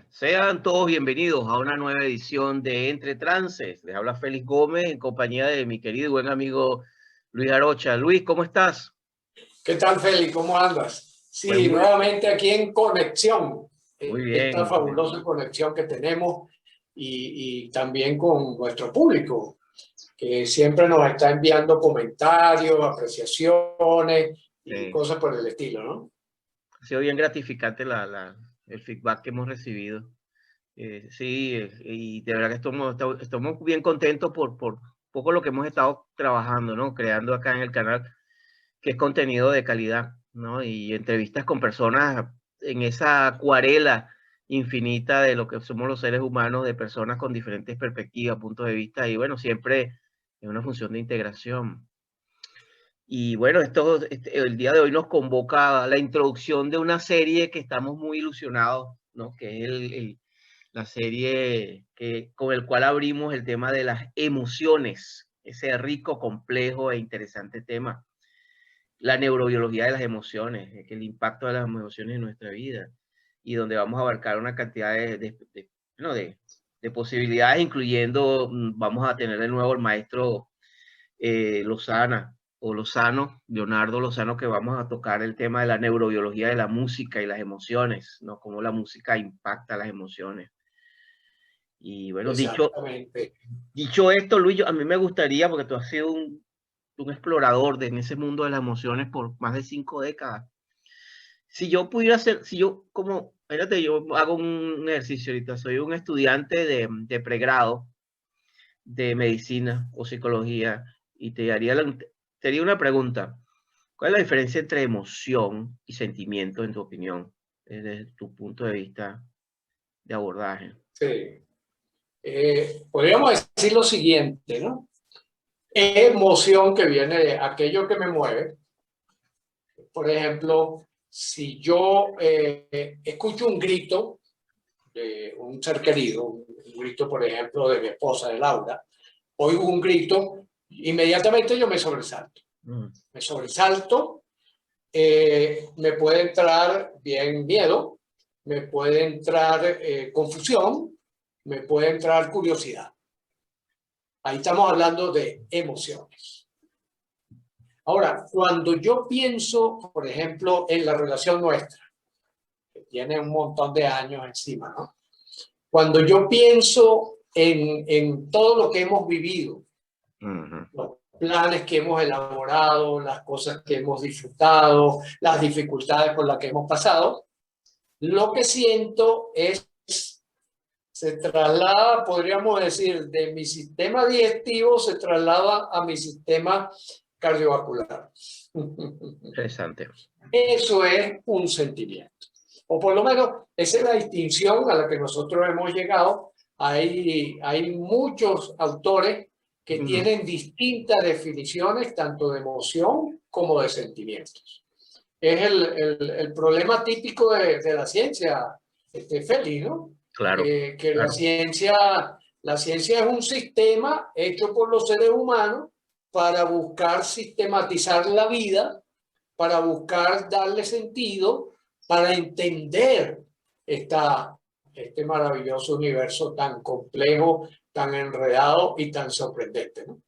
Sean todos bienvenidos a una nueva edición de Entre Trances. Les habla Félix Gómez en compañía de mi querido y buen amigo Luis Arocha. Luis, ¿cómo estás? ¿Qué tal, Félix? ¿Cómo andas? Sí, Pues nuevamente aquí en conexión. Muy Esta bien. fabulosa conexión que tenemos y también con nuestro público, que siempre nos está enviando comentarios, apreciaciones y cosas por el estilo, ¿no? Ha sido bien gratificante el feedback que hemos recibido. Y de verdad que estamos bien contentos por poco lo que hemos estado trabajando, ¿no? Creando acá en el canal, que es contenido de calidad, ¿no? Y entrevistas con personas en esa acuarela infinita de lo que somos los seres humanos, de personas con diferentes perspectivas, puntos de vista, y bueno, siempre en una función de integración. Y bueno, el día de hoy nos convoca a la introducción de una serie que estamos muy ilusionados, ¿no? Que es la serie con el cual abrimos el tema de las emociones, ese rico, complejo e interesante tema. La neurobiología de las emociones, el impacto de las emociones en nuestra vida, y donde vamos a abarcar una cantidad de posibilidades, incluyendo, vamos a tener de nuevo el maestro Leonardo Lozano, que vamos a tocar el tema de la neurobiología de la música y las emociones, ¿no? Cómo la música impacta las emociones. Y bueno, dicho esto, Luis, a mí me gustaría, porque tú has sido un explorador en ese mundo de las emociones por más de 5 décadas. Si yo pudiera hacer, espérate, yo hago un ejercicio ahorita, soy un estudiante de pregrado de medicina o psicología, y te haría una pregunta. ¿Cuál es la diferencia entre emoción y sentimiento, en tu opinión, desde tu punto de vista de abordaje? Sí. Podríamos decir lo siguiente, ¿no? Emoción que viene de aquello que me mueve. Por ejemplo, si yo escucho un grito de un ser querido, un grito, por ejemplo, de mi esposa, de Laura, oigo un grito, inmediatamente yo me sobresalto. Me sobresalto, me puede entrar bien miedo, me puede entrar confusión, me puede entrar curiosidad. Ahí estamos hablando de emociones. Ahora, cuando yo pienso, por ejemplo, en la relación nuestra, que tiene un montón de años encima, ¿no? Cuando yo pienso en todo lo que hemos vivido, los planes que hemos elaborado, las cosas que hemos disfrutado, las dificultades por las que hemos pasado, lo que siento se traslada, podríamos decir, de mi sistema digestivo, se traslada a mi sistema cardiovascular. Interesante. Eso es un sentimiento. O por lo menos esa es la distinción a la que nosotros hemos llegado. Hay muchos autores que tienen distintas definiciones, tanto de emoción como de sentimientos. Es el problema típico de la ciencia, Félix, ¿no? Claro. Que Claro. la ciencia es un sistema hecho por los seres humanos para buscar sistematizar la vida, para buscar darle sentido, para entender este maravilloso universo tan complejo, tan enredado y tan sorprendente, ¿no?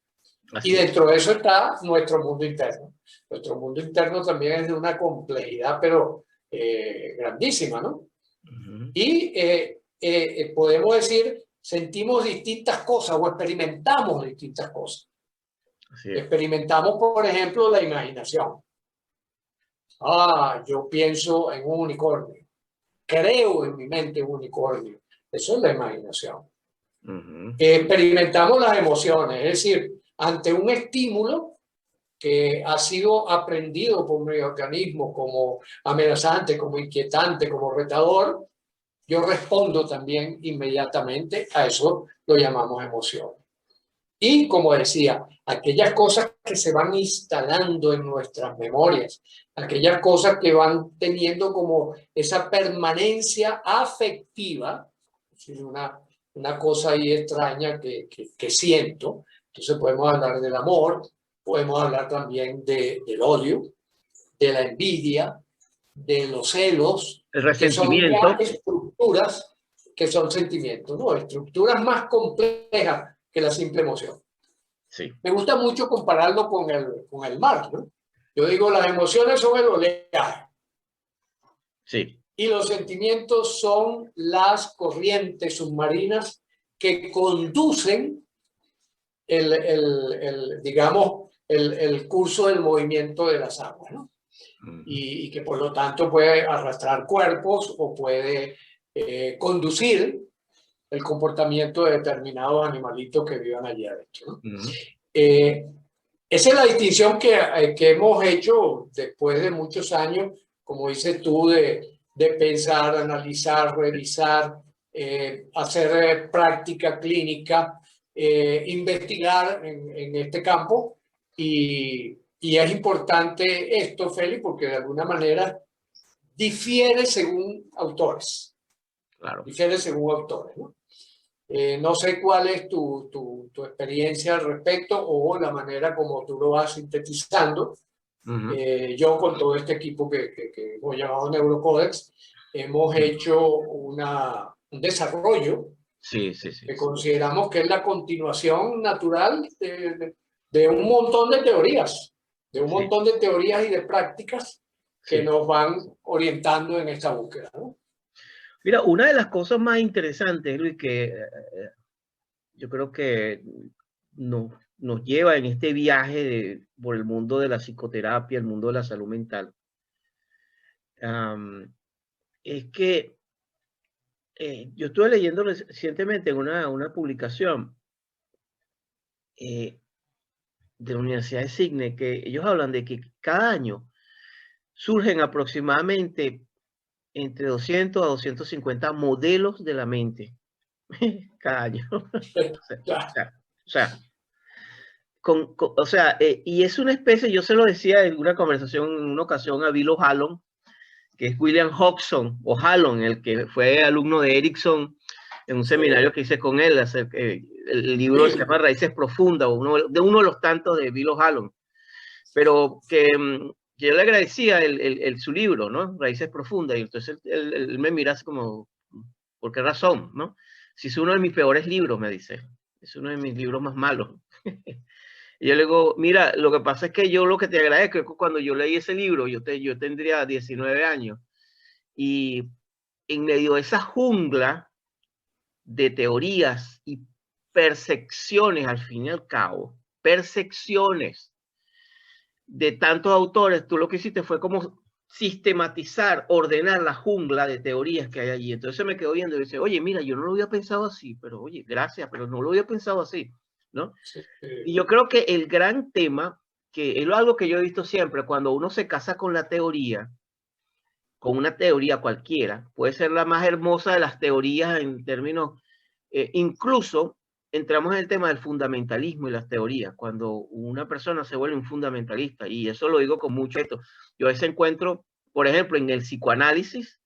Y dentro de eso está nuestro mundo interno. Nuestro mundo interno también es de una complejidad, pero grandísima, ¿no? Y podemos decir, sentimos distintas cosas o experimentamos distintas cosas. Experimentamos, por ejemplo, la imaginación. Yo pienso en un unicornio. Creo en mi mente un unicornio. Eso es la imaginación. Experimentamos las emociones, es decir, ante un estímulo que ha sido aprendido por mi organismo como amenazante, como inquietante, como retador, yo respondo también inmediatamente a eso, lo llamamos emoción. Y como decía, aquellas cosas que se van instalando en nuestras memorias, aquellas cosas que van teniendo como esa permanencia afectiva, es decir, una cosa ahí extraña que siento. Entonces podemos hablar del amor, podemos hablar también del odio, de la envidia, de los celos, El que son ya resentimiento. estructuras que son sentimientos, ¿no? Estructuras más complejas que la simple emoción. Sí. Me gusta mucho compararlo con el mar, ¿no? Yo digo, las emociones son el oleaje. Sí. Y los sentimientos son las corrientes submarinas que conducen digamos, el curso del movimiento de las aguas, ¿no? Y que por lo tanto puede arrastrar cuerpos o puede conducir el comportamiento de determinados animalitos que vivan allí adentro, ¿no? Esa es la distinción que hemos hecho después de muchos años, como dices tú, de pensar, analizar, revisar, hacer práctica clínica, investigar en este campo. Y es importante esto, Félix, porque de alguna manera difiere según autores. Claro. Difiere según autores, ¿no? No sé cuál es tu experiencia al respecto o la manera como tú lo vas sintetizando. Yo con todo este equipo que hemos llamado Neurocodex, hemos hecho un desarrollo que consideramos que es la continuación natural de un montón de teorías, y de prácticas que nos van orientando en esta búsqueda, ¿no? Mira, una de las cosas más interesantes, Luis, que yo creo que nos lleva en este viaje por el mundo de la psicoterapia, el mundo de la salud mental, es que yo estuve leyendo recientemente una publicación de la Universidad de Sydney, que ellos hablan de que cada año surgen aproximadamente entre 200 a 250 modelos de la mente cada año. Y es una especie, yo se lo decía en una conversación, en una ocasión a Bill O'Halloran, que es William Hodgson, o Hallon, el que fue alumno de Erickson en un seminario que hice con él. El libro se llama Raíces Profundas, uno de los tantos de Bill O'Halloran. Pero que yo le agradecía su libro, ¿no? Raíces Profundas. Y entonces él me mira así como, ¿por qué razón, no? Si es uno de mis peores libros, me dice. Es uno de mis libros más malos. Y yo le digo, mira, lo que pasa es que yo lo que te agradezco es que cuando yo leí ese libro, yo tendría 19 años. Y en medio de esa jungla de teorías y percepciones, al fin y al cabo, percepciones de tantos autores, tú lo que hiciste fue como sistematizar, ordenar la jungla de teorías que hay allí. Entonces me quedo viendo y dice, oye, mira, yo no lo había pensado así, pero oye, gracias, pero no lo había pensado así, ¿no? Sí. Y yo creo que el gran tema, que es algo que yo he visto siempre, cuando uno se casa con la teoría, con una teoría cualquiera, puede ser la más hermosa de las teorías en términos, incluso entramos en el tema del fundamentalismo y las teorías, cuando una persona se vuelve un fundamentalista, y eso lo digo con mucho esto. Yo a veces encuentro, por ejemplo, en el psicoanálisis,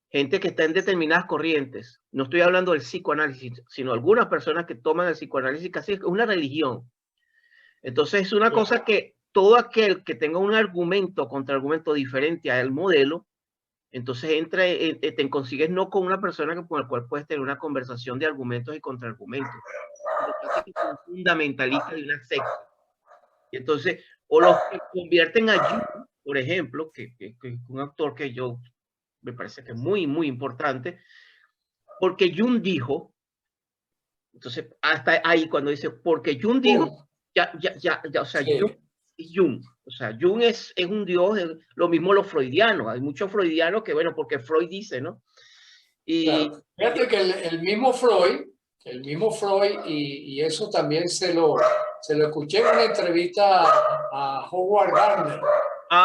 gente que está en determinadas corrientes. No estoy hablando del psicoanálisis, sino algunas personas que toman el psicoanálisis casi es una religión. Entonces es una cosa que todo aquel que tenga un argumento, contraargumento diferente al modelo, entonces te consigues no con una persona con la cual puedes tener una conversación de argumentos y contraargumentos, sino un fundamentalista de una secta. Y entonces, o los que convierten a Jung, por ejemplo, que es un autor que yo me parece que es muy, muy importante, porque Jung dijo, entonces hasta ahí cuando dice, porque Jung dijo, o sea, sí. Jung, o sea, Jung es un dios, lo mismo los freudianos, hay muchos freudianos que, bueno, porque Freud dice, ¿no? Y claro. Fíjate que el mismo Freud, y eso también se lo escuché en una entrevista a Howard Gardner.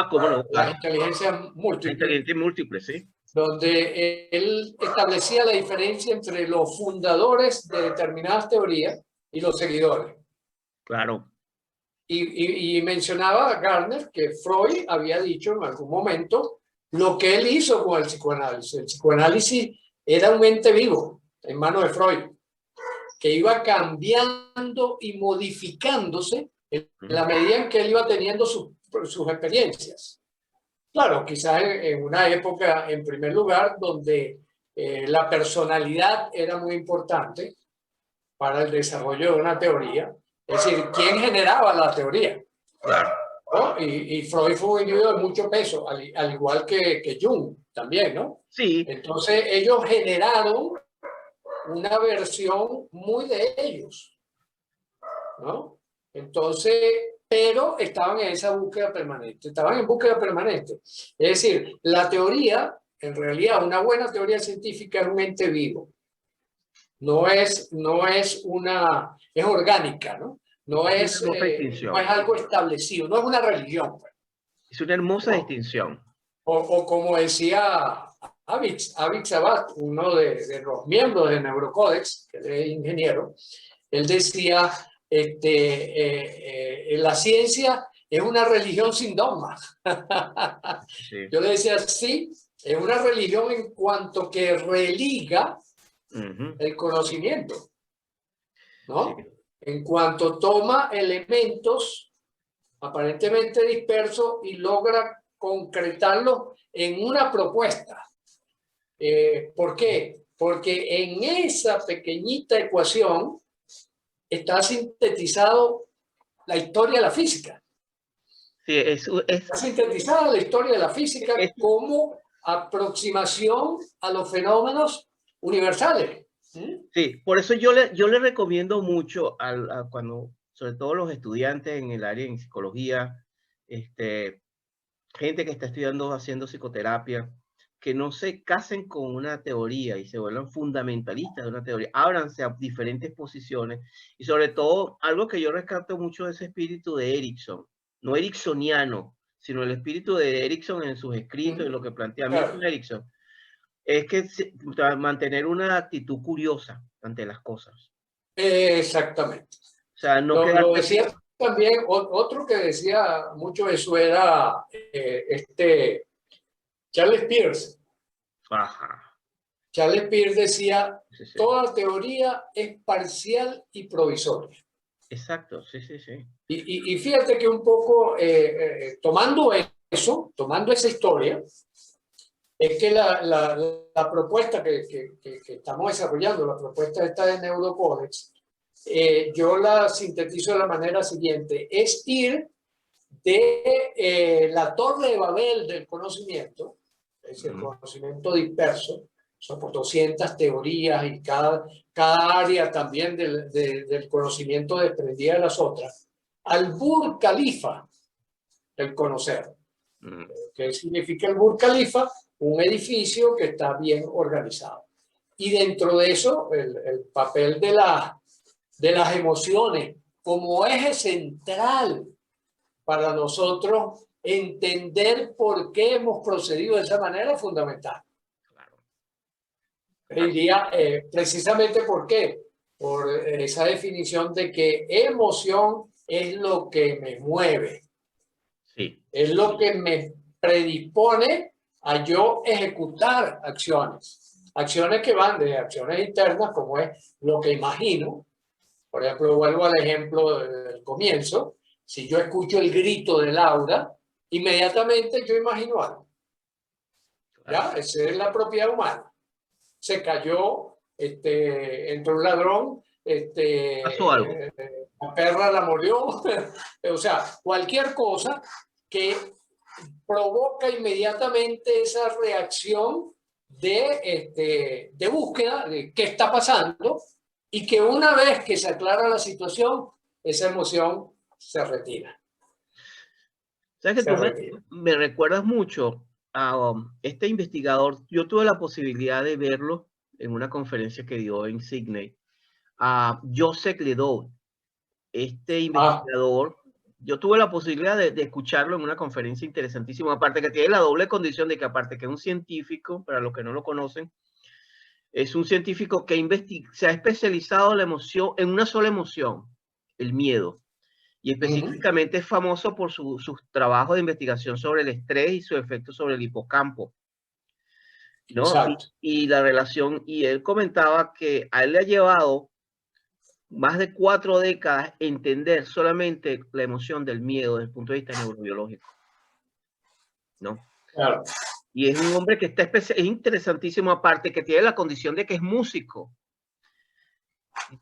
Cómo no. Las inteligencias múltiples. Inteligencia múltiple, sí. Donde él establecía la diferencia entre los fundadores de determinadas teorías y los seguidores. Claro. Y mencionaba a Gardner que Freud había dicho en algún momento lo que él hizo con el psicoanálisis. El psicoanálisis era un ente vivo en manos de Freud, que iba cambiando y modificándose en la medida en que él iba teniendo sus experiencias. Claro, quizás en una época, en primer lugar, donde la personalidad era muy importante para el desarrollo de una teoría. Es decir, ¿quién generaba la teoría? Claro. ¿No? Y Freud fue un individuo de mucho peso, al igual que Jung también, ¿no? Sí. Entonces ellos generaron una versión muy de ellos, ¿no? Entonces, pero estaban en esa búsqueda permanente, estaban en búsqueda permanente. Es decir, la teoría, en realidad, una buena teoría científica es un ente vivo. Es orgánica, ¿no? No es algo establecido, no es una religión. Es una hermosa ¿no? distinción. O como decía Avix Abad, uno de los miembros de Neurocódex, que es ingeniero, él decía, la ciencia es una religión sin dogmas. Sí. Yo le decía, sí, es una religión en cuanto que religa el conocimiento, ¿no? Sí. En cuanto toma elementos aparentemente dispersos y logra concretarlos en una propuesta. ¿Por qué? Porque en esa pequeñita ecuación está sintetizado la historia de la física. Sí, está sintetizada la historia de la física como aproximación a los fenómenos universales. Sí, por eso yo le recomiendo mucho cuando, sobre todo los estudiantes en el área en psicología, gente que está estudiando, haciendo psicoterapia, que no se casen con una teoría y se vuelvan fundamentalistas de una teoría, ábranse a diferentes posiciones y sobre todo algo que yo rescato mucho de ese espíritu de Erikson, no ericksoniano, sino el espíritu de Erikson en sus escritos y lo que plantea Milton Erickson, es que mantener una actitud curiosa ante las cosas. Exactamente. O sea, no lo decía también, otro que decía mucho eso era Charles Peirce. Ajá. Charles Peirce decía, toda teoría es parcial y provisoria. Exacto, sí, sí, sí. Y fíjate que un poco tomando esa historia, es que la propuesta que estamos desarrollando, la propuesta esta de Neurocódex, yo la sintetizo de la manera siguiente, es ir de la torre de Babel del conocimiento, es decir, el conocimiento disperso, son por 200 teorías y cada área también del conocimiento desprendida de las otras, al Burj Khalifa, el conocer. ¿Qué significa el Burj Khalifa? Un edificio que está bien organizado. Y dentro de eso, el papel de las emociones como eje central para nosotros entender por qué hemos procedido de esa manera es fundamental. Diría precisamente por qué, por esa definición de que emoción es lo que me mueve. Sí. Es lo que me predispone a yo ejecutar acciones. Acciones que van de acciones internas, como es lo que imagino. Por ejemplo, vuelvo al ejemplo del comienzo. Si yo escucho el grito de Laura, inmediatamente yo imagino algo. ¿Ya? Esa es la propiedad humana. Se cayó, entró un ladrón, pasó algo. la perra la mordió. O sea, cualquier cosa que provoca inmediatamente esa reacción de búsqueda de qué está pasando y que una vez que se aclara la situación, esa emoción se retira. ¿Sabes que tú me recuerdas mucho a este investigador? Yo tuve la posibilidad de verlo en una conferencia que dio en Sydney, a Joseph Ledoux, este investigador. Yo tuve la posibilidad de escucharlo en una conferencia interesantísima, aparte que tiene la doble condición de que aparte que es un científico, para los que no lo conocen, es un científico que se ha especializado en la emoción, en una sola emoción, el miedo. Y específicamente es famoso por sus trabajos de investigación sobre el estrés y su efecto sobre el hipocampo, ¿no? Y la relación, y él comentaba que a él le ha llevado más de 4 décadas entender solamente la emoción del miedo desde el punto de vista neurobiológico, ¿no? Claro. Y es un hombre que está es interesantísimo, aparte que tiene la condición de que es músico.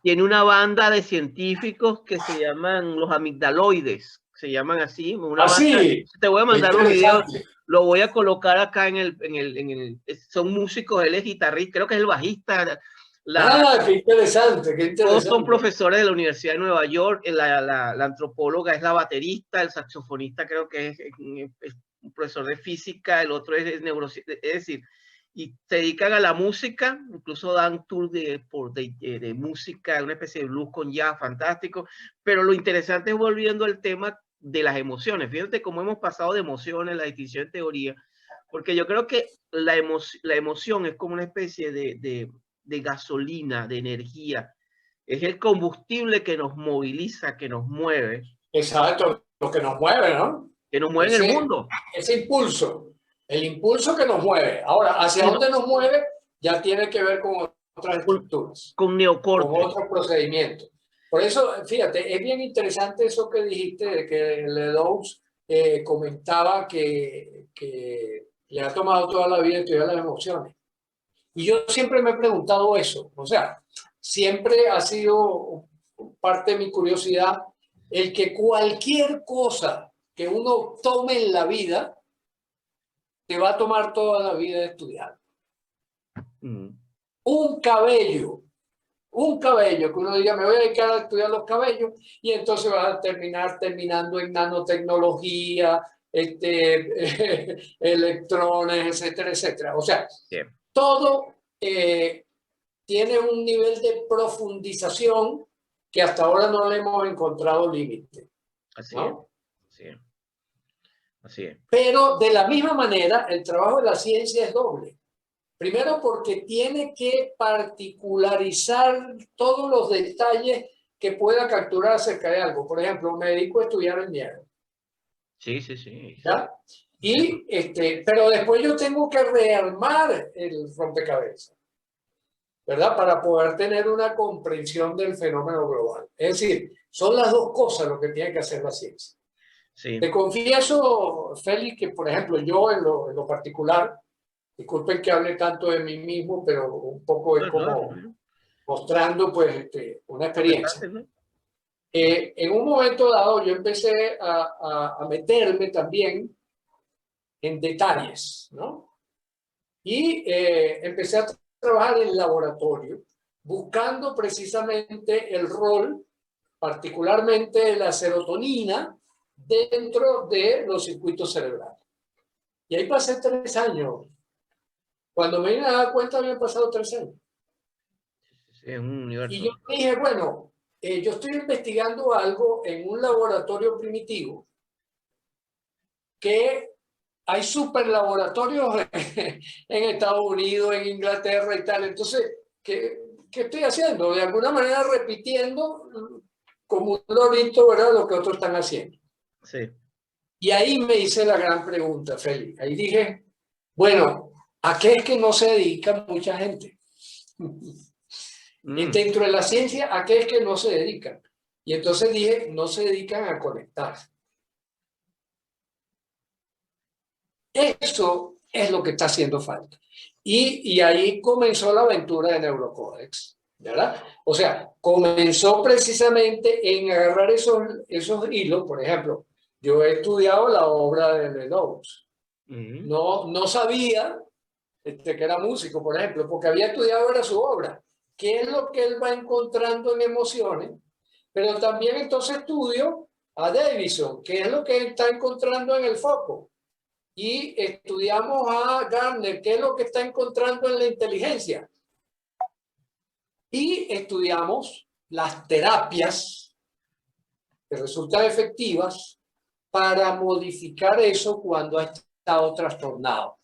Tiene una banda de científicos que se llaman los amigdaloides, se llaman así, una banda. Así, Te voy a qué mandar los videos, interesante. lo voy a colocar acá son músicos, él es guitarrista, creo que es el bajista. Qué interesante, qué Todos son interesante. profesores de la Universidad de Nueva York, la antropóloga es la baterista, el saxofonista creo que es un profesor de física, el otro es neurociencia, es decir, y se dedican a la música, incluso dan tours de música, una especie de blues con jazz, fantástico, pero lo interesante es volviendo al tema de las emociones. Fíjate cómo hemos pasado de emociones, la distinción de teoría, porque yo creo que la emoción es como una especie de gasolina, de energía, es el combustible que nos moviliza, que nos mueve, Exacto, lo que nos mueve, ¿no? que nos mueve en el Ese, mundo. ese impulso, el impulso que nos mueve. Ahora, hacia dónde nos mueve ya tiene que ver con otras estructuras, Con con neocorte. otros procedimientos. Por eso, fíjate, es bien interesante eso que dijiste de que Ledoux comentaba que le ha tomado toda la vida estudiar las emociones. Y yo siempre me he preguntado eso, o sea, siempre ha sido parte de mi curiosidad el que cualquier cosa que uno tome en la vida te va a tomar toda la vida de estudiar. Un cabello que uno diga, me voy a dedicar a estudiar los cabellos, y entonces vas a terminando en nanotecnología, electrones, etcétera, etcétera. O sea, todo tiene un nivel de profundización que hasta ahora no le hemos encontrado límite. Así ¿no? es. Así es. Pero de la misma manera, el trabajo de la ciencia es doble. Primero porque tiene que particularizar todos los detalles que pueda capturar acerca de algo. Por ejemplo, me dedico a estudiar el miedo. Sí, sí, sí. ¿Ya? Y, pero después yo tengo que rearmar el rompecabezas, ¿verdad? Para poder tener una comprensión del fenómeno global. Es decir, son las dos cosas lo que tiene que hacer la ciencia. Sí. Te confieso, Félix, que por ejemplo yo en lo particular, disculpen que hable tanto de mí mismo, pero un poco es como mostrando pues una experiencia. En un momento dado yo empecé a meterme también en detalles, ¿no? Y empecé a trabajar en el laboratorio, buscando precisamente el rol, particularmente de la serotonina, dentro de los circuitos cerebrales. Y ahí pasé 3 años. Cuando me vine a dar cuenta, habían pasado 3 años. Sí, es un universo. Y yo dije, bueno, yo estoy investigando algo en un laboratorio primitivo que hay super laboratorios en Estados Unidos, en Inglaterra y tal. Entonces, ¿qué estoy haciendo? De alguna manera repitiendo como un lorito, ¿verdad? Lo que otros están haciendo. Sí. Y ahí me hice la gran pregunta, Félix. Ahí dije, bueno, ¿a qué es que no se dedica mucha gente? Dentro de la ciencia, ¿a qué es que no se dedican? Y entonces dije, no se dedican a conectar. Eso es lo que está haciendo falta. Y ahí comenzó la aventura de Neurocódex, ¿verdad? O sea, comenzó precisamente en agarrar esos hilos. Por ejemplo, yo he estudiado la obra de Ledoux. No sabía que era músico, por ejemplo, porque había estudiado era su obra. ¿Qué es lo que él va encontrando en emociones? Pero también entonces estudio a Davison, ¿qué es lo que él está encontrando en el foco? Y estudiamos a Gardner, qué es lo que está encontrando en la inteligencia. Y estudiamos las terapias que resultan efectivas para modificar eso cuando ha estado trastornado.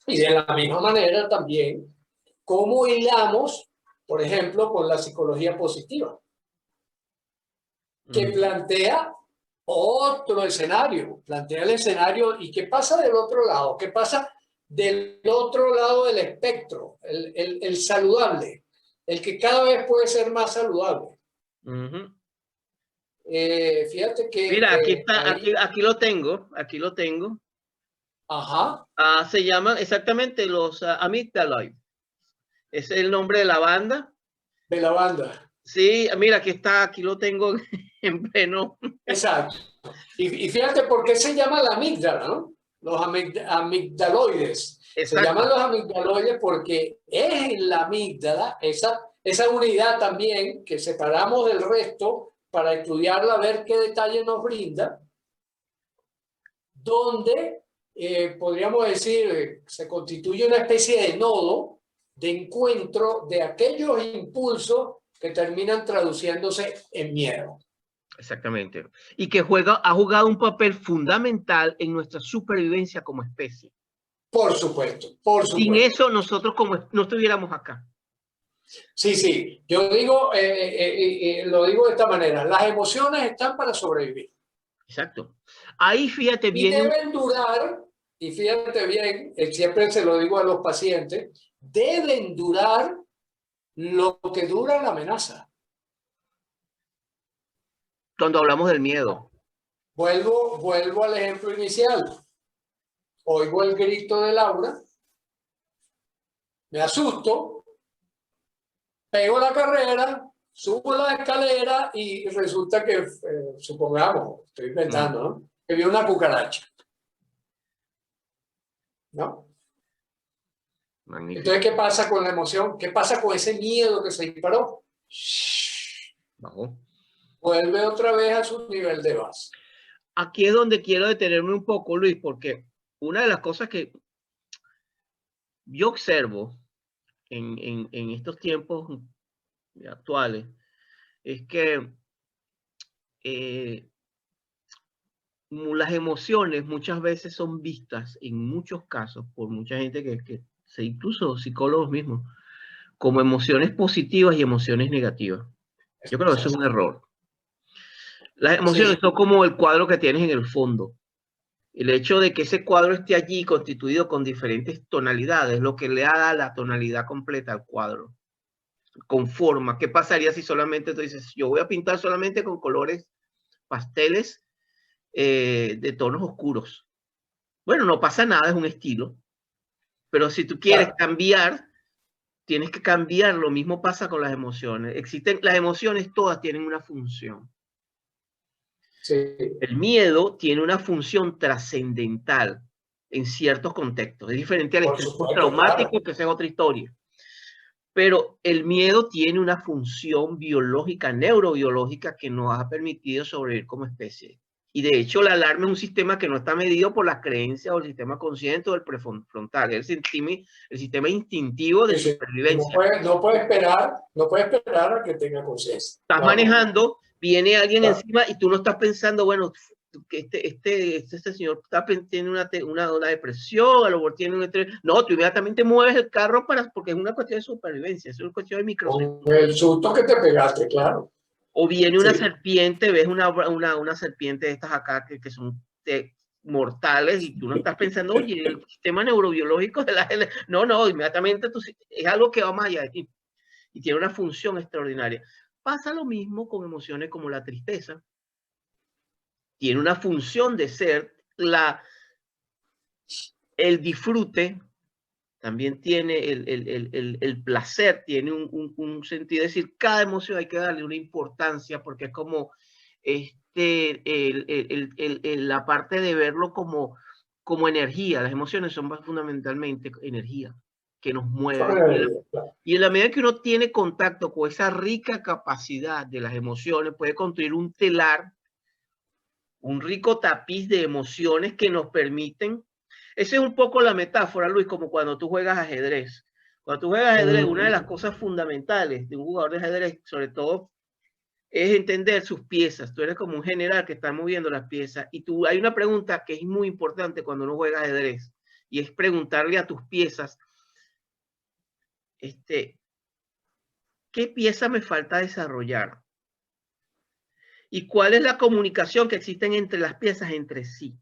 Y de la misma manera también, cómo hilamos, por ejemplo, con la psicología positiva, que plantea otro escenario, plantea el escenario y qué pasa del otro lado, qué pasa del otro lado del espectro, el saludable, el que cada vez puede ser más saludable. Ujú. Fíjate Mira, aquí que está, ahí, aquí lo tengo, aquí lo tengo. ajá, Se llaman exactamente los amygdaloids. Es el nombre de la banda. de la banda. Sí, mira, aquí está, aquí lo tengo en pleno. Exacto. Y fíjate por qué se llama la amígdala, ¿no? Los amigdaloides. Se llaman Exacto, los amigdaloides porque es en la amígdala, esa unidad también que separamos del resto para estudiarla, ver qué detalle nos brinda, donde podríamos decir se constituye una especie de nodo de encuentro de aquellos impulsos que terminan traduciéndose en miedo. exactamente. Y que ha jugado un papel fundamental en nuestra supervivencia como especie. Por supuesto, por Sin supuesto. eso, nosotros como no estuviéramos acá. Sí, sí, yo digo, lo digo de esta manera, las emociones están para sobrevivir Exacto. Ahí, fíjate, y viene deben durar, y fíjate bien, siempre se lo digo a los pacientes, deben durar lo que dura la amenaza. cuando hablamos del miedo. Vuelvo al ejemplo inicial. Oigo el grito de Laura, me asusto, pego la carrera, subo la escalera y resulta que, supongamos, estoy inventando, ¿no? Que vi una cucaracha, ¿no? Magnífico. Entonces, ¿qué pasa con la emoción? ¿Qué pasa con ese miedo que se disparó? Bajó. Vuelve otra vez a su nivel de base. Aquí es donde quiero detenerme un poco, Luis, porque una de las cosas que yo observo en estos tiempos actuales es que las emociones muchas veces son vistas, en muchos casos, por mucha gente incluso psicólogos mismos, como emociones positivas y emociones negativas. Yo creo que eso es un error. Las emociones Sí, son como el cuadro que tienes en el fondo. El hecho de que ese cuadro esté allí constituido con diferentes tonalidades, lo que le da la tonalidad completa al cuadro, con forma. ¿Qué pasaría si solamente tú dices, yo voy a pintar solamente con colores pasteles de tonos oscuros? Bueno, no pasa nada, es un estilo, pero si tú quieres claro. cambiar, tienes que cambiar. Lo mismo pasa con las emociones. Las emociones todas tienen una función. Sí, El miedo tiene una función trascendental en ciertos contextos. Es diferente al por estrés supuesto, claro. postraumático, que esa es otra historia. Pero el miedo tiene una función biológica, neurobiológica, que nos ha permitido sobrevivir como especie. Y de hecho, la alarma es un sistema que no está medido por las creencias o el sistema consciente o el prefrontal, es el sistema instintivo de Sí, sí. No supervivencia. puede, no puede esperar, no puede esperar a que tenga conciencia. Estás No, no, no. manejando, viene alguien Claro. encima y tú no estás pensando, bueno, que este señor tiene una depresión, a lo mejor tiene un estrés. No, tú inmediatamente mueves el carro porque es una cuestión de supervivencia, es una cuestión de Con microsegundos. el susto que te pegaste, claro. O viene una Sí. serpiente, ves una serpiente de estas acá que son mortales y tú no estás pensando, oye, el sistema neurobiológico de la... No, no, inmediatamente es algo que va más allá de ti y tiene una función extraordinaria. Pasa lo mismo con emociones como la tristeza. Tiene una función de ser el disfrute, también tiene el placer, tiene un sentido. Es decir, cada emoción hay que darle una importancia porque es como la parte de verlo como energía. Las emociones son fundamentalmente energía que nos mueven. Claro. Y en la medida que uno tiene contacto con esa rica capacidad de las emociones, puede construir un telar, un rico tapiz de emociones que nos permiten. Esa es un poco la metáfora, Luis, como cuando tú juegas ajedrez. Cuando tú juegas ajedrez, una de las cosas fundamentales de un jugador de ajedrez, sobre todo, es entender sus piezas. Tú eres como un general que está moviendo las piezas y hay una pregunta que es muy importante cuando uno juega ajedrez y es preguntarle a tus piezas, ¿qué pieza me falta desarrollar? ¿Y cuál es la comunicación que existe entre las piezas entre sí?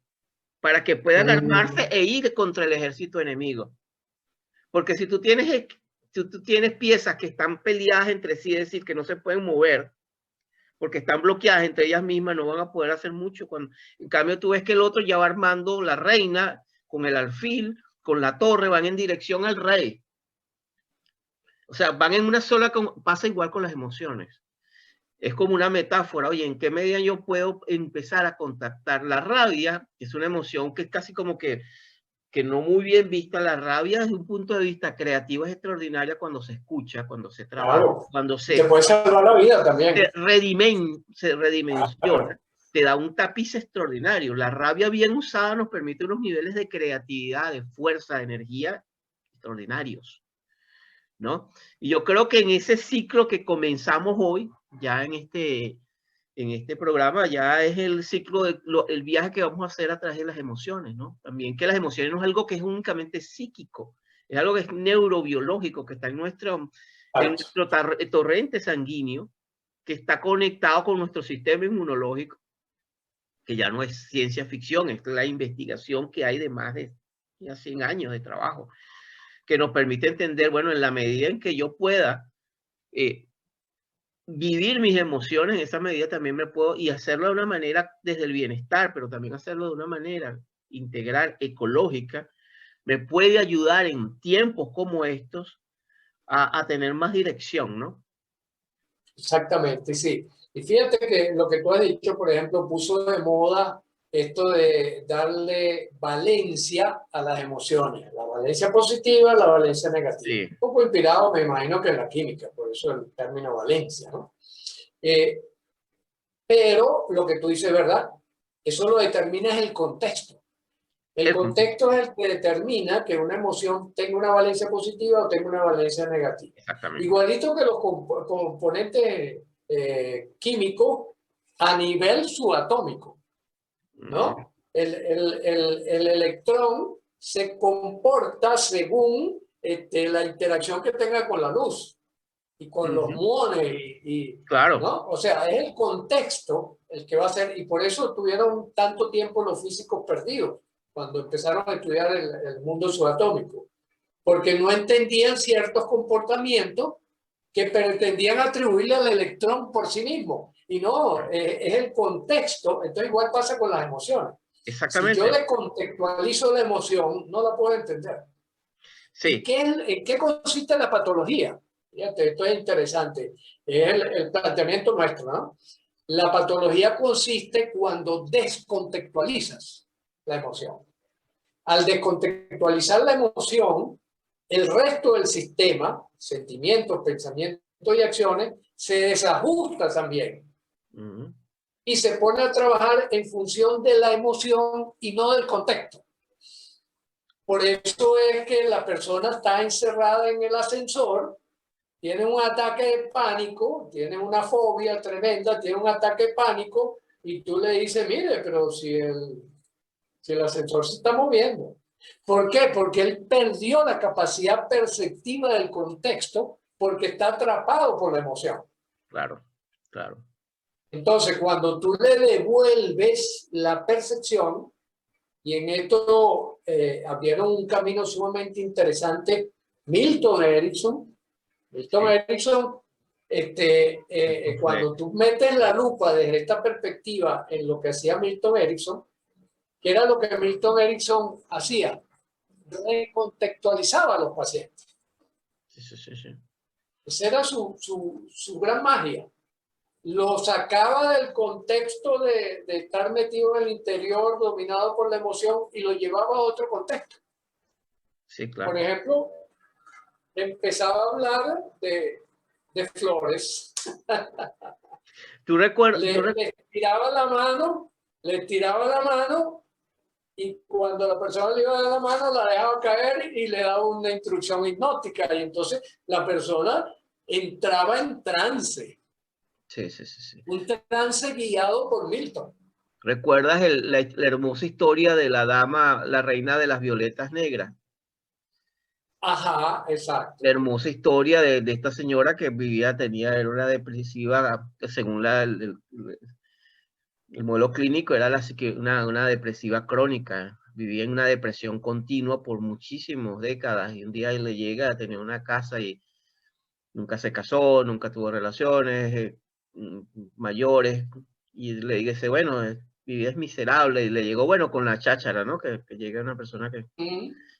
Para que puedan armarse e ir contra el ejército enemigo. Porque si tú tienes piezas que están peleadas entre sí, es decir, que no se pueden mover, porque están bloqueadas entre ellas mismas, no van a poder hacer mucho. En cambio, tú ves que el otro ya va armando la reina con el alfil, con la torre, van en dirección al rey. O sea, van en una sola, pasa igual con las emociones. Es como una metáfora, oye, ¿en qué medida yo puedo empezar a contactar la rabia? Que es una emoción que es casi como que no muy bien vista. La rabia desde un punto de vista creativo es extraordinaria cuando se escucha, cuando se trabaja, Claro. cuando Te puede salvar la vida también. se redimensiona, te da un tapiz extraordinario. La rabia bien usada nos permite unos niveles de creatividad, de fuerza, de energía extraordinarios, ¿no? Y yo creo que en ese ciclo que comenzamos hoy, ya en este programa, ya es el ciclo, el viaje que vamos a hacer a través de las emociones, ¿no? También que las emociones no es algo que es únicamente psíquico, es algo que es neurobiológico, que está en nuestro torrente sanguíneo, que está conectado con nuestro sistema inmunológico, que ya no es ciencia ficción, es la investigación que hay de más de 100 años de trabajo, que nos permite entender, bueno, en la medida en que yo pueda vivir mis emociones, en esa medida también me puedo, y hacerlo de una manera desde el bienestar, pero también hacerlo de una manera integral, ecológica, me puede ayudar en tiempos como estos a tener más dirección, ¿no? Exactamente, sí. Y fíjate que lo que tú has dicho, por ejemplo, puso de moda esto de darle valencia a las emociones, la valencia positiva, la valencia negativa. Sí. Un poco inspirado, me imagino, que en la química, por eso el término valencia, ¿no? Pero lo que tú dices es verdad, eso lo determina es el contexto. El contexto es el que determina que una emoción tenga una valencia positiva o tenga una valencia negativa. Exactamente. Igualito que los componentes químicos a nivel subatómico, ¿no? El electrón se comporta según la interacción que tenga con la luz y con los muones claro, ¿no? O sea, es el contexto el que va a ser, y por eso tuvieron tanto tiempo los físicos perdidos cuando empezaron a estudiar el mundo subatómico, porque no entendían ciertos comportamientos que pretendían atribuirle al electrón por sí mismo. Y no, es el contexto. Entonces igual pasa con las emociones. exactamente. Si yo le contextualizo la emoción, no la puedo entender. Sí. ¿En qué consiste la patología? Fíjate, esto es interesante. Es el planteamiento nuestro, ¿no? La patología consiste cuando descontextualizas la emoción. Al descontextualizar la emoción, el resto del sistema, sentimientos, pensamientos y acciones, se desajusta también. Y se pone a trabajar en función de la emoción y no del contexto. Por eso es que la persona está encerrada en el ascensor, tiene un ataque de pánico, tiene una fobia tremenda, tiene un ataque de pánico, y tú le dices, mire, pero si el ascensor se está moviendo. ¿Por qué? Porque él perdió la capacidad perceptiva del contexto porque está atrapado por la emoción. Claro, claro. Entonces, cuando tú le devuelves la percepción, y en esto abrieron un camino sumamente interesante, Milton Erickson, cuando tú metes la lupa desde esta perspectiva en lo que hacía Milton Erickson, que era lo que Milton Erickson hacía, recontextualizaba a los pacientes. Sí. Esa era su gran magia. Lo sacaba del contexto de estar metido en el interior, dominado por la emoción, y lo llevaba a otro contexto. Sí, claro. Por ejemplo, empezaba a hablar de flores. ¿Tú recuerdas? Le tiraba la mano, y cuando la persona le iba a dar la mano, la dejaba caer y le daba una instrucción hipnótica. Y entonces la persona entraba en trance. Sí. Un trance guiado por Milton. ¿Recuerdas la hermosa historia de la dama, la reina de las violetas negras? Ajá, exacto. La hermosa historia de esta señora que era una depresiva, según el modelo clínico, era una depresiva crónica. Vivía en una depresión continua por muchísimas décadas, y un día le llega a tener una casa y nunca se casó, nunca tuvo relaciones, mayores, y le dice, bueno, mi vida es miserable, y le llegó, bueno, con la cháchara, ¿no? Que llega una persona que...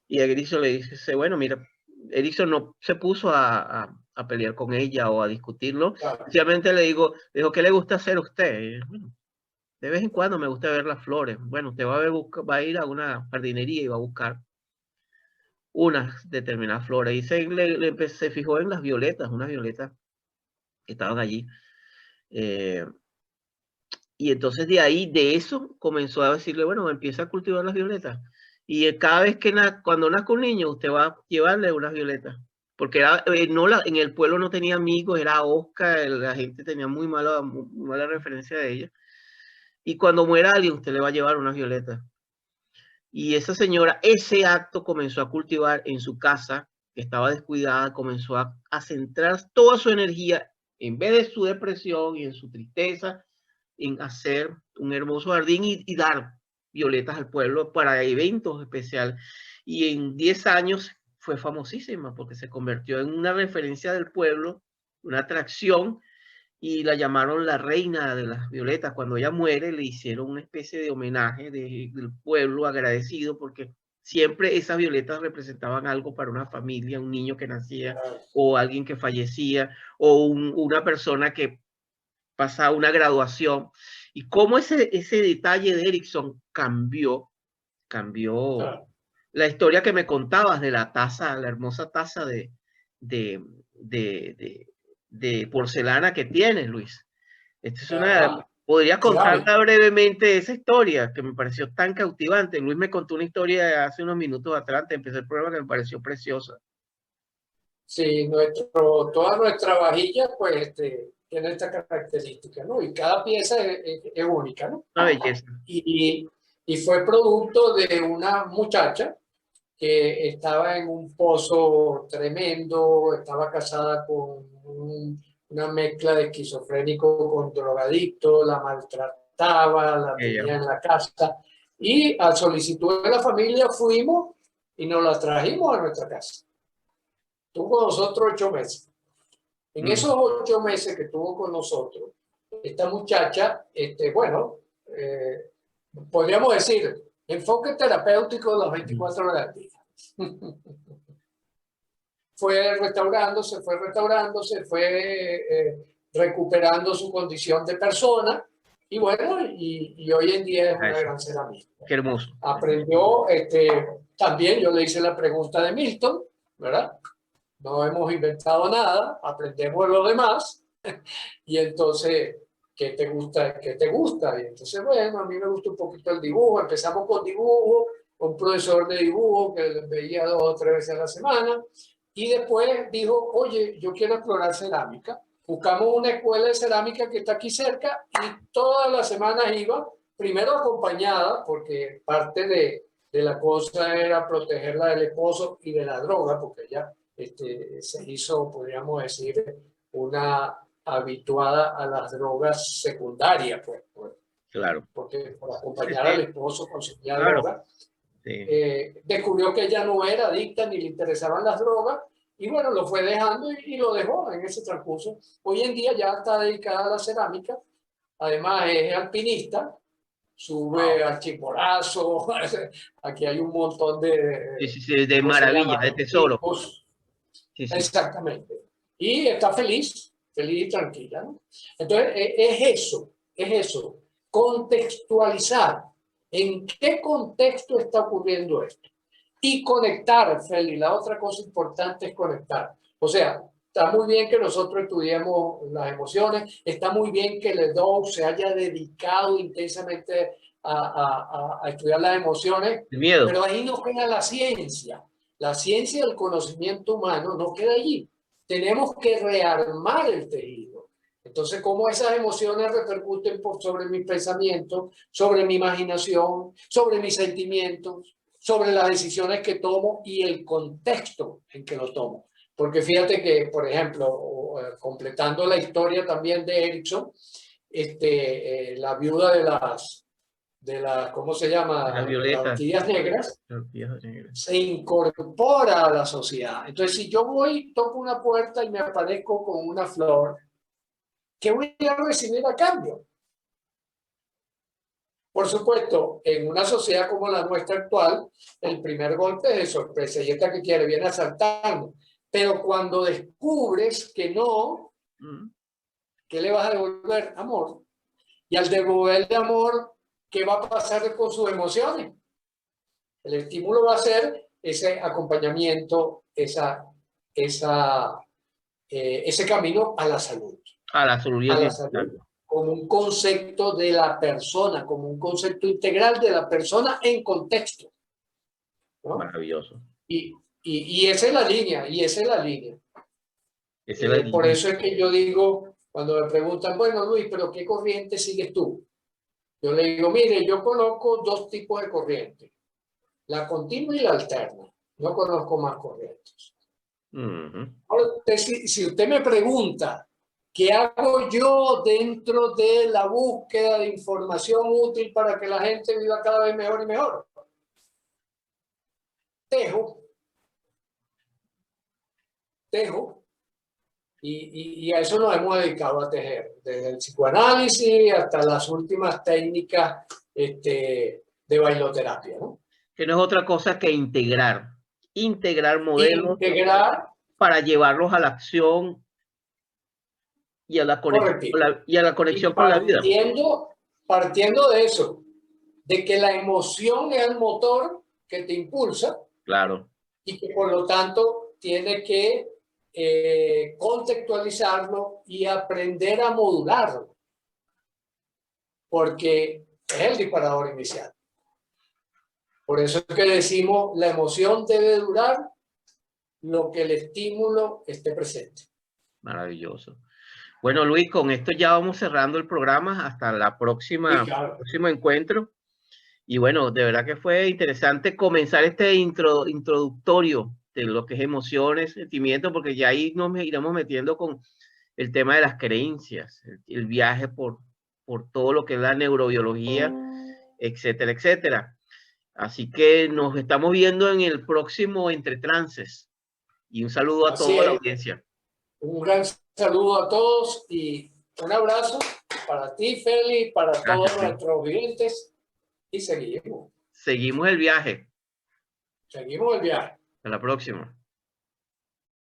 Y Erickson le dice, bueno, mira, Erickson no se puso a pelear con ella o a discutirlo, Claro. simplemente le dijo, ¿qué le gusta hacer a usted? Y, bueno, de vez en cuando me gusta ver las flores. Bueno, usted va a ir a una jardinería y va a buscar unas determinadas flores. Y se fijó en las violetas, unas violetas que estaban allí. Y entonces de ahí, de eso, comenzó a decirle, bueno, empieza a cultivar las violetas. Y cada vez que cuando nazca un niño, usted va a llevarle unas violetas. Porque era, en el pueblo no tenía amigos, era Oscar, la gente tenía muy mala referencia de ella. Y cuando muera alguien, usted le va a llevar unas violetas. Y esa señora, ese acto comenzó a cultivar en su casa, que estaba descuidada, comenzó a centrar toda su energía, en vez de su depresión y en su tristeza, en hacer un hermoso jardín y dar violetas al pueblo para eventos especiales. Y en 10 años fue famosísima porque se convirtió en una referencia del pueblo, una atracción, y la llamaron la reina de las violetas. Cuando ella muere, le hicieron una especie de homenaje del pueblo agradecido porque siempre esas violetas representaban algo para una familia, un niño que nacía o alguien que fallecía o una persona que pasaba una graduación. Y cómo ese detalle de Erickson cambió Claro. la historia que me contabas de la taza, la hermosa taza de, de, de porcelana que tienes, Luis. Esta es una, podría contarla brevemente esa historia que me pareció tan cautivante. Luis me contó una historia hace unos minutos atrás, empecé el programa, que me pareció preciosa. Sí, toda nuestra vajilla pues tiene esta característica, ¿no? Y cada pieza es única, ¿no? Una belleza. Y fue producto de una muchacha que estaba en un pozo tremendo, estaba casada con una mezcla de esquizofrénico con drogadicto, la maltrataba, la tenía en la casa. Y a solicitud de la familia fuimos y nos la trajimos a nuestra casa. Estuvo con nosotros 8 meses. En esos 8 meses que estuvo con nosotros, esta muchacha, bueno, podríamos decir, enfoque terapéutico las 24 horas del día. fue restaurándose, fue recuperando su condición de persona y bueno, y hoy en día es una gran ceramista. Qué hermoso. Aprendió, también yo le hice la pregunta de Milton, ¿verdad? No hemos inventado nada, aprendemos de lo demás y entonces, ¿qué te gusta? ¿Qué te gusta? Y entonces, bueno, a mí me gusta un poquito el dibujo, empezamos con dibujo, con un profesor de dibujo que veía 2 o 3 veces a la semana y después dijo, oye, yo quiero explorar cerámica. Buscamos una escuela de cerámica que está aquí cerca y todas las semanas iba, primero acompañada, porque parte de la cosa era protegerla del esposo y de la droga, porque ella se hizo, podríamos decir, una habituada a las drogas secundarias, pues claro. Porque por acompañar al esposo consumía droga. Sí. Descubrió que ella no era adicta ni le interesaban las drogas y bueno, lo fue dejando y lo dejó en ese transcurso. Hoy en día ya está dedicada a la cerámica, además es alpinista, sube al Chimborazo, aquí hay un montón de maravillas, de tesoros. Sí. Exactamente. Y está feliz y tranquila, ¿no? Entonces, es eso, contextualizar en qué contexto está ocurriendo esto. Y conectar, Feli, la otra cosa importante es conectar. O sea, está muy bien que nosotros estudiemos las emociones, está muy bien que Ledoux se haya dedicado intensamente a estudiar las emociones, pero ahí no queda la ciencia. La ciencia del conocimiento humano no queda allí. Tenemos que rearmar el tejido. Entonces, ¿cómo esas emociones repercuten sobre mis pensamientos, sobre mi imaginación, sobre mis sentimientos, sobre las decisiones que tomo y el contexto en que lo tomo? Porque fíjate que, por ejemplo, completando la historia también de Erickson, la viuda de las ¿cómo se llama? Las orquídeas negras, se incorpora a la sociedad. Entonces, si yo voy, toco una puerta y me aparezco con una flor, ¿qué voy a recibir a cambio? Por supuesto, en una sociedad como la nuestra actual, el primer golpe es de sorpresa y esta que quiere viene asaltando. Pero cuando descubres que no, ¿qué le vas a devolver? Amor. Y al devolverle amor, ¿qué va a pasar con sus emociones? El estímulo va a ser ese acompañamiento, ese camino a la salud. A la salud y A el la bienestar. salud como un concepto de la persona, como un concepto integral de la persona en contexto, ¿no? Maravilloso. Y esa es la línea, y esa es la línea. Esa es la Por línea. eso es que yo digo, cuando me preguntan, bueno, Luis, ¿pero qué corriente sigues tú? Yo le digo, mire, yo conozco dos tipos de corrientes, la continua y la alterna. No conozco más corrientes. Ahora, si usted me pregunta, ¿qué hago yo dentro de la búsqueda de información útil para que la gente viva cada vez mejor y mejor? Tejo. Y a eso nos hemos dedicado a tejer, desde el psicoanálisis hasta las últimas técnicas de bailoterapia, ¿no? Que no es otra cosa que integrar modelos para llevarlos a la acción y a la conexión con la vida. Partiendo de eso, de que la emoción es el motor que te impulsa. Claro. Y que por lo tanto tiene que contextualizarlo y aprender a modularlo, porque es el disparador inicial. Por eso es que decimos, la emoción debe durar lo que el estímulo esté presente. Maravilloso. Bueno, Luis, con esto ya vamos cerrando el programa. Hasta la próxima, próximo encuentro. Y bueno, de verdad que fue interesante comenzar este introductorio de lo que es emociones, sentimientos, porque ya ahí nos iremos metiendo con el tema de las creencias, el viaje por todo lo que es la neurobiología, etcétera, etcétera. Así que nos estamos viendo en el próximo Entre Trances. Y un saludo a toda la audiencia. Un gran saludo a todos y un abrazo para ti, Feli, para todos nuestros oyentes. Y seguimos. Seguimos el viaje. Seguimos el viaje. Hasta la próxima.